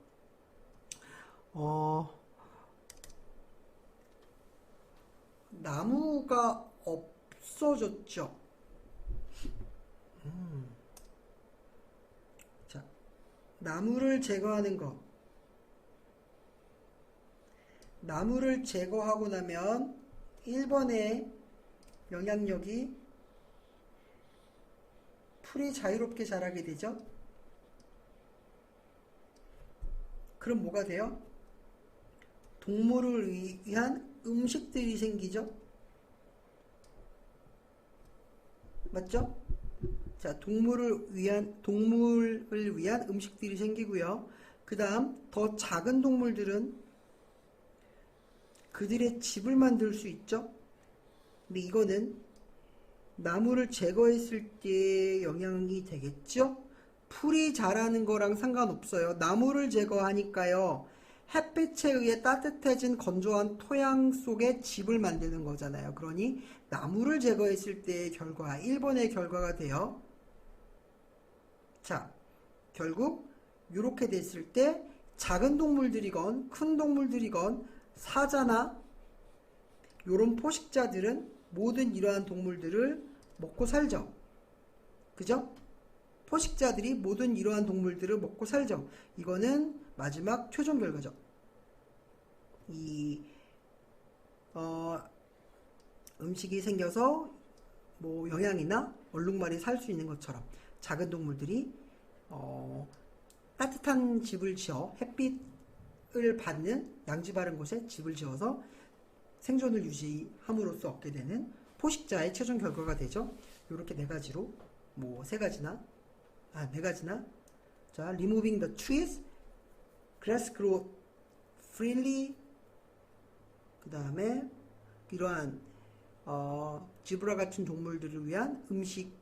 나무가 없어졌죠. 자, 나무를 제거하는 거. 나무를 제거하고 나면 1번의 영향력이 풀이 자유롭게 자라게 되죠. 그럼 뭐가 돼요? 동물을 위한 음식들이 생기죠. 맞죠? 자, 동물을 위한 음식들이 생기고요. 그 다음 더 작은 동물들은 그들의 집을 만들 수 있죠. 근데 이거는 나무를 제거했을 때 영향이 되겠죠. 풀이 자라는 거랑 상관없어요. 나무를 제거하니까요. 햇빛에 의해 따뜻해진 건조한 토양 속에 집을 만드는 거잖아요. 그러니 나무를 제거했을 때의 결과, 1번의 결과가 돼요. 자, 결국 이렇게 됐을 때 작은 동물들이건 큰 동물들이건 사자나 요런 포식자들은 모든 이러한 동물들을 먹고 살죠. 그죠? 포식자들이 모든 이러한 동물들을 먹고 살죠. 이거는 마지막 최종 결과죠. 음식이 생겨서 뭐 영양이나 얼룩말이 살 수 있는 것처럼 작은 동물들이 따뜻한 집을 지어 햇빛을 받는 양지 바른 곳에 집을 지어서 생존을 유지함으로써 얻게 되는 포식자의 최종 결과가 되죠. 이렇게 네 가지로 뭐 네 가지나 자, removing the trees, grass grow freely. 그 다음에 이러한 지브라 같은 동물들을 위한 음식이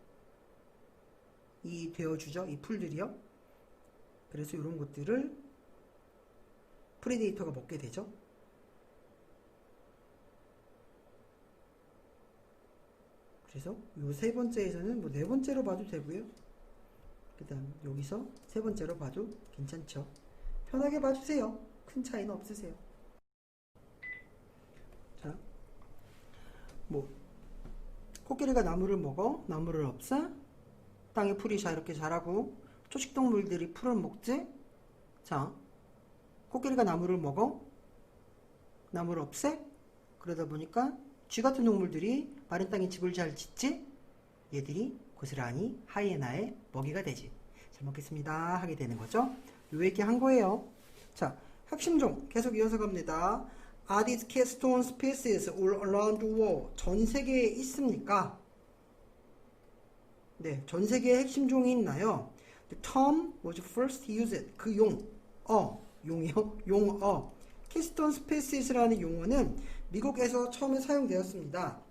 되어주죠. 이 풀들이요. 그래서 이런 것들을 프레데이터가 먹게 되죠. 그래서 요 세 번째에서는 뭐 네 번째로 봐도 되고요. 그 다음 여기서 세 번째로 봐도 괜찮죠. 편하게 봐주세요. 큰 차이는 없으세요. 자, 뭐 코끼리가 나무를 먹어, 나무를 없애, 땅에 풀이 자유롭게 자라고, 초식동물들이 풀을 먹지. 자, 코끼리가 나무를 먹어, 나무를 없애. 그러다 보니까 쥐 같은 동물들이 마른 땅에 집을 잘 짓지. 얘들이 고스란히 하이에나의 먹이가 되지. 잘 먹겠습니다 하게 되는 거죠. 요 얘기 한 거예요. 자, 핵심종 계속 이어서 갑니다. Are these keystone species all around the world? 전 세계에 있습니까? 네, 전 세계에 핵심종이 있나요? The term was first used. 그 용어. keystone species라는 용어는 미국에서 처음에 사용되었습니다.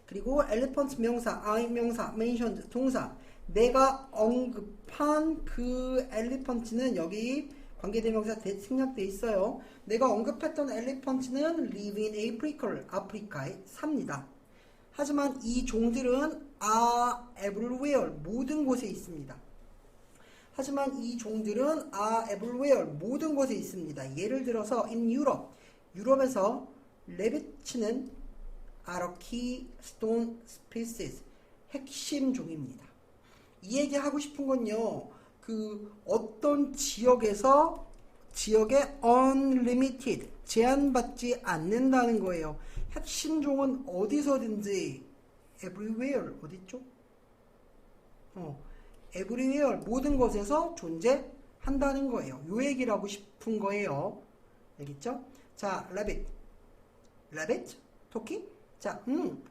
그리고 elephant 명사, I 명사, mentioned 동사, 내가 언급한 그 elephant는 여기 관계대명사 생략되어 있어요. 내가 언급했던 엘리펀트는 live in Africa, 아프리카에 삽니다. 하지만 이 종들은 are everywhere, 모든 곳에 있습니다. 하지만 이 종들은 are everywhere, 모든 곳에 있습니다. 예를 들어서 in Europe, 유럽에서 레빗치는 are a keystone species, 핵심 종입니다. 이 얘기 하고 싶은 건요, 그 어떤 지역에서 지역에 unlimited, 제한받지 않는다는 거예요. 핵심 종은 어디서든지 everywhere, 어디죠? everywhere, 모든 곳에서 존재한다는 거예요. 요 얘기를 하고 싶은 거예요. 알겠죠? 자, rabbit, 토끼? 자,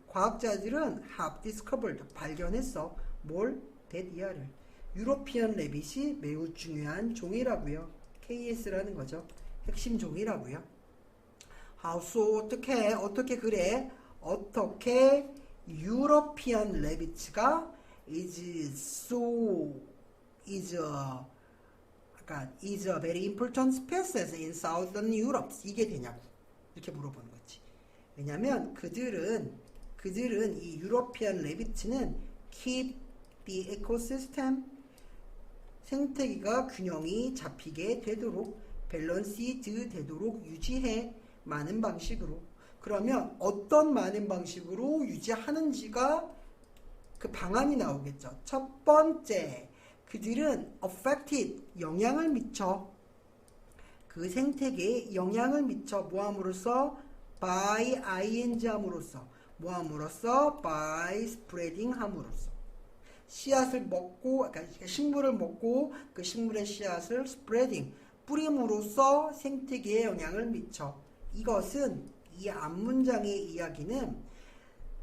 과학자들은 have discovered, 발견했어. 뭘? that 이하를. 유로피언 레빗이 매우 중요한 종이라고요. KS라는 거죠. 핵심 종이라고요. how so, 어떻게 그래? 어떻게 유로피언 레빗가 is a very important species in Southern Europe. 이게 되냐고. 이렇게 물어보는 거지. 왜냐면 그들은 이 유로피언 레빗은 keep the ecosystem, 생태계가 균형이 잡히게 되도록, 밸런시드 되도록 유지해. 많은 방식으로. 그러면 어떤 많은 방식으로 유지하는지가 그 방안이 나오겠죠. 첫 번째, 그들은 affected, 영향을 미쳐. 그 생태계에 영향을 미쳐. 뭐함으로써? by ing 함으로써. 뭐함으로써? by spreading 함으로써. 씨앗을 먹고, 그러니까 식물을 먹고 그 식물의 씨앗을 spreading, 뿌림으로써 생태계에 영향을 미쳐. 이것은, 이 앞문장의 이야기는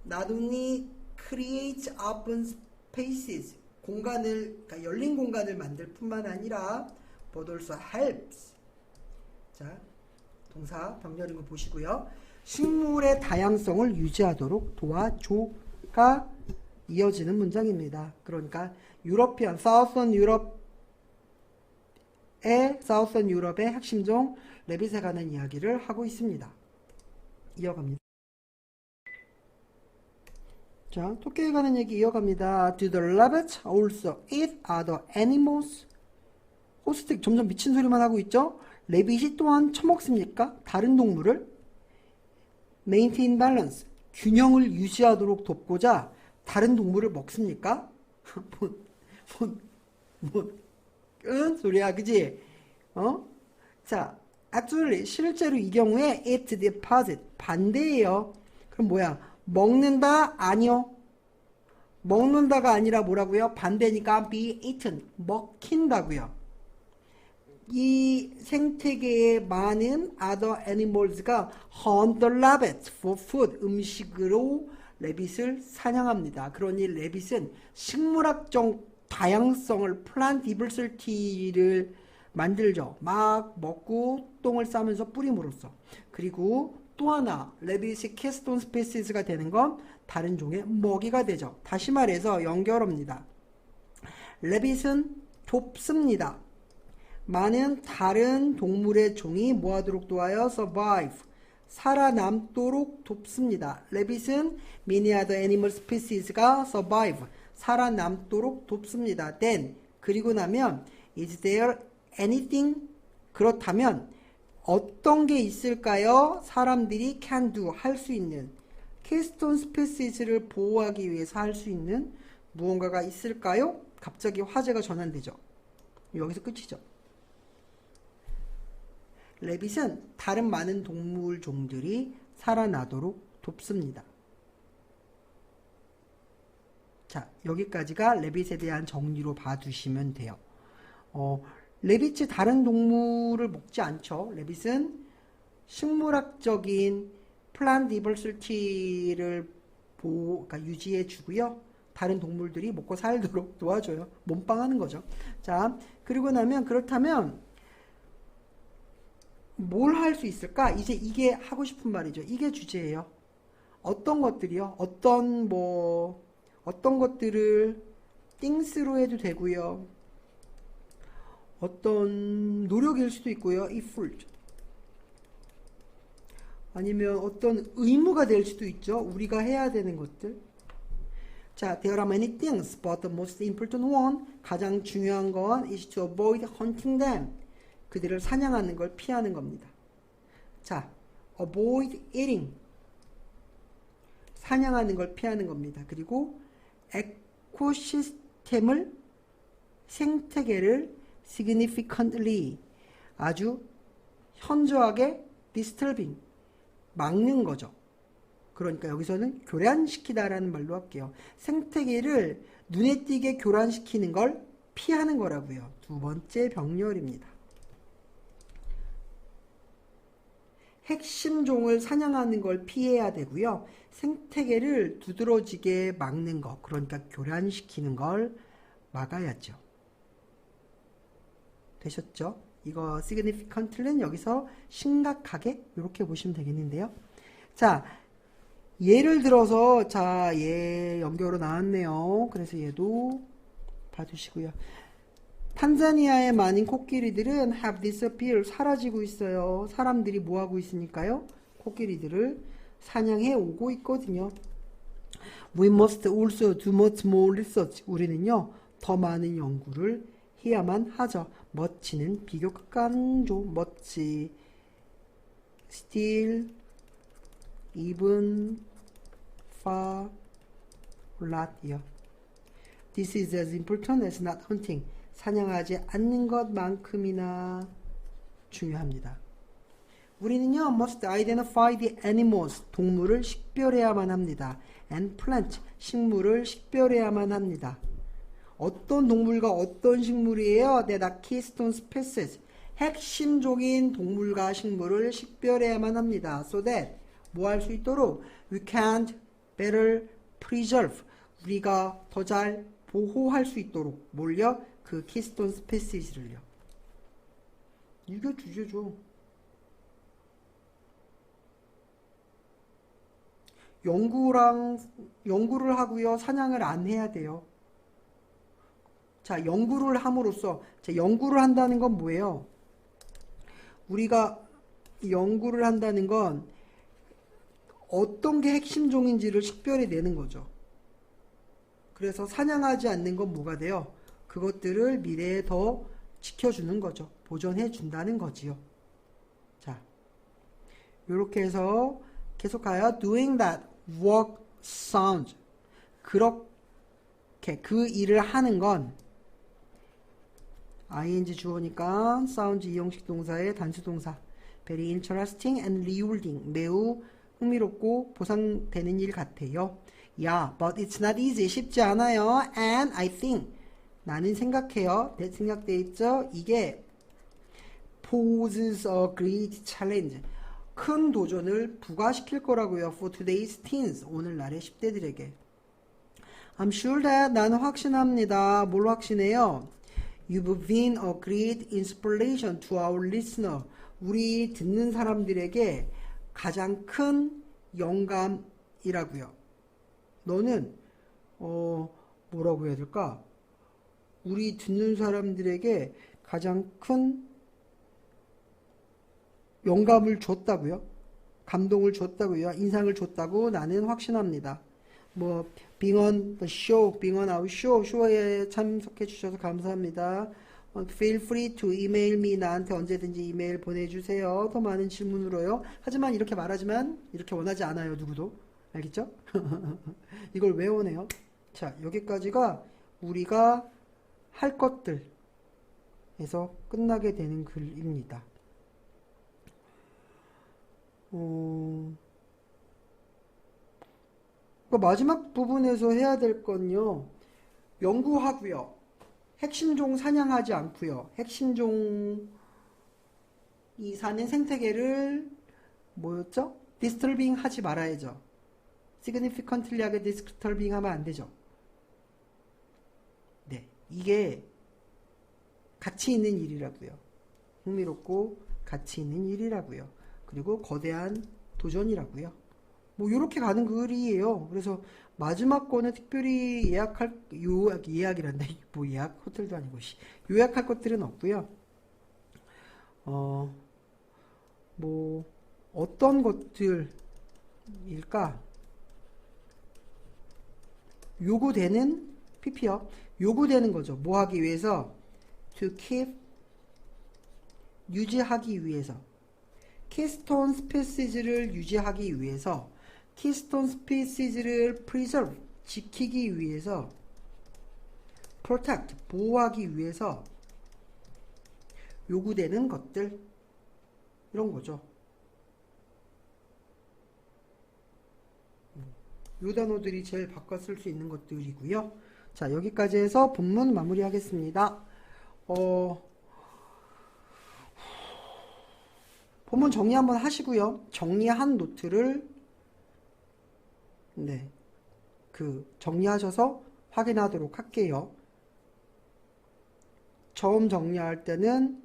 not only create open spaces, 공간을, 그러니까 열린 공간을 만들 뿐만 아니라 but also helps. 자, 동사 병렬인 거 보시고요. 식물의 다양성을 유지하도록 도와줘가 이어지는 문장입니다. 그러니까 유러피안, 사우선 유럽의 핵심종 레빗에 관한 이야기를 하고 있습니다. 이어갑니다. 자, 토끼에 관한 얘기 이어갑니다. Do the rabbits also eat other animals? 호스트 점점 미친 소리만 하고 있죠? 레빗이 또한 처먹습니까? 다른 동물을? Maintain balance, 균형을 유지하도록 돕고자 다른 동물을 먹습니까? 소리야, 그지? 자, actually, 실제로 이 경우에 eat deposit, 반대예요. 그럼 뭐야? 먹는다? 아니요. 먹는다가 아니라 뭐라고요? 반대니까 be eaten, 먹힌다고요. 이 생태계의 많은 other animals가 hunt the rabbits for food, 음식으로 레빗을 사냥합니다. 그러니 레빗은 식물학적 다양성을 plant diversity를 만들죠. 막 먹고 똥을 싸면서 뿌림으로써. 그리고 또 하나 레빗이 keystone species가 되는 건 다른 종의 먹이가 되죠. 다시 말해서 연결합니다. 레빗은 돕습니다. 많은 다른 동물의 종이 뭐하도록 도와요? survive, 살아남도록 돕습니다. 레빗은 many other animal species가 survive, 살아남도록 돕습니다. then, 그리고 나면 is there anything, 그렇다면 어떤 게 있을까요? 사람들이 can do, 할 수 있는, keystone species를 보호하기 위해서 할 수 있는 무언가가 있을까요? 갑자기 화제가 전환되죠. 여기서 끝이죠. 레빗은 다른 많은 동물 종들이 살아나도록 돕습니다. 자, 여기까지가 레빗에 대한 정리로 봐두시면 돼요. 레빗이 다른 동물을 먹지 않죠. 레빗은 식물학적인 plant diversity를 그러니까 유지해 주고요. 다른 동물들이 먹고 살도록 도와줘요. 몸빵하는 거죠. 자, 그리고 나면 그렇다면 뭘 할 수 있을까? 이제 이게 하고 싶은 말이죠. 이게 주제예요. 어떤 것들이요? 어떤 것들을 things로 해도 되고요. 어떤 노력일 수도 있고요. effort. 아니면 어떤 의무가 될 수도 있죠. 우리가 해야 되는 것들. 자, there are many things, but the most important one, 가장 중요한 건 is to avoid hunting them. 그들을 사냥하는 걸 피하는 겁니다. 자, avoid eating. 사냥하는 걸 피하는 겁니다. 그리고 에코시스템을 생태계를 significantly 아주 현저하게 disturbing 막는 거죠. 그러니까 여기서는 교란시키다라는 말로 할게요. 생태계를 눈에 띄게 교란시키는 걸 피하는 거라고요. 두 번째 병렬입니다. 핵심 종을 사냥하는 걸 피해야 되고요. 생태계를 두드러지게 막는 거, 그러니까 교란시키는 걸 막아야죠. 되셨죠? 이거 significant는 여기서 심각하게 이렇게 보시면 되겠는데요. 자, 예를 들어서 자, 얘 연결로 나왔네요. 그래서 얘도 봐주시고요. 탄자니아의 많은 코끼리들은 have disappeared, 사라지고 있어요. 사람들이 뭐 하고 있으니까요? 코끼리들을 사냥해 오고 있거든요. We must also do much more research. 우리는요, 더 많은 연구를 해야만 하죠. 멋지는 비교급간조, 멋지, still, even, far, lot이요. This is as important as not hunting. 사냥하지 않는 것만큼이나 중요합니다. 우리는요, must identify the animals, 동물을 식별해야만 합니다. And plant, 식물을 식별해야만 합니다. 어떤 동물과 어떤 식물이에요? That are keystone species. 핵심종인 동물과 식물을 식별해야만 합니다. So that, 뭐 할 수 있도록? We can better preserve. 우리가 더 잘 보호할 수 있도록. 뭘요? 그 keystone species를요. 이게 주제죠. 연구를 하고요. 사냥을 안 해야 돼요. 자, 연구를 함으로써, 자, 연구를 한다는 건 뭐예요? 우리가 연구를 한다는 건 어떤 게 핵심 종인지를 식별해내는 거죠. 그래서 사냥하지 않는 건 뭐가 돼요? 그것들을 미래에 더 지켜주는 거죠. 보존해 준다는 거지요. 자, 이렇게 해서 계속 가요. Doing that work sounds. 그렇게 그 일을 하는 건 ing 주어니까 sounds 이형식 동사의 단수 동사. Very interesting and rewarding. 매우 흥미롭고 보상되는 일 같아요. Yeah, but it's not easy. 쉽지 않아요. And I think 나는 생각해요. 생각돼 있죠? 이게 poses a great challenge. 큰 도전을 부과시킬 거라고요. For today's teens. 오늘날의 10대들에게. I'm sure that 나는 확신합니다. 뭘 확신해요? You've been a great inspiration to our listener. 우리 듣는 사람들에게 가장 큰 영감이라고요. 너는 뭐라고 해야 될까? 우리 듣는 사람들에게 가장 큰 영감을 줬다고요? 감동을 줬다고요? 인상을 줬다고 나는 확신합니다. 뭐 being on the show, being on our show, 쇼에 참석해 주셔서 감사합니다. Feel free to email me. 나한테 언제든지 이메일 보내주세요. 더 많은 질문으로요. 하지만 이렇게 말하지만 이렇게 원하지 않아요. 누구도. 알겠죠? 이걸 왜 원해요? 자, 여기까지가 우리가 할 것들에서 끝나게 되는 글입니다. 마지막 부분에서 해야 될 건요. 연구하고요. 핵심종 사냥하지 않고요. 핵심종이 사는 생태계를 뭐였죠? 디스터빙 하지 말아야죠. significantly 하게 디스터빙 하면 안 되죠. 네, 이게 가치 있는 일이라고요. 흥미롭고 가치 있는 일이라고요. 그리고 거대한 도전이라고요. 뭐 이렇게 가는 글이에요. 그래서 마지막 거는 특별히 예약이란다. 뭐 예약 호텔도 아니고 요약할 것들은 없고요. 뭐 어떤 것들일까? 요구되는 PP요. 요구되는 거죠. 뭐 하기 위해서? To keep 유지하기 위해서. 키스톤 스피시즈를 유지하기 위해서, 키스톤 스피시즈를 preserve, 지키기 위해서, protect, 보호하기 위해서 요구되는 것들, 이런 거죠. 요 단어들이 제일 바꿔 쓸 수 있는 것들이고요. 자, 여기까지 해서 본문 마무리하겠습니다. 본문 정리 한번 하시고요. 정리한 노트를 정리하셔서 확인하도록 할게요. 처음 정리할 때는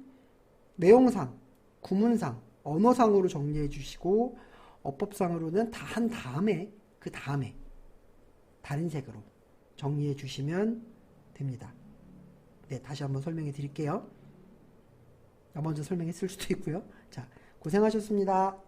내용상, 구문상, 언어상으로 정리해 주시고 어법상으로는 다 한 다음에 그 다음에 다른 색으로 정리해 주시면 됩니다. 네, 다시 한번 설명해 드릴게요. 먼저 설명했을 수도 있고요. 자, 고생하셨습니다.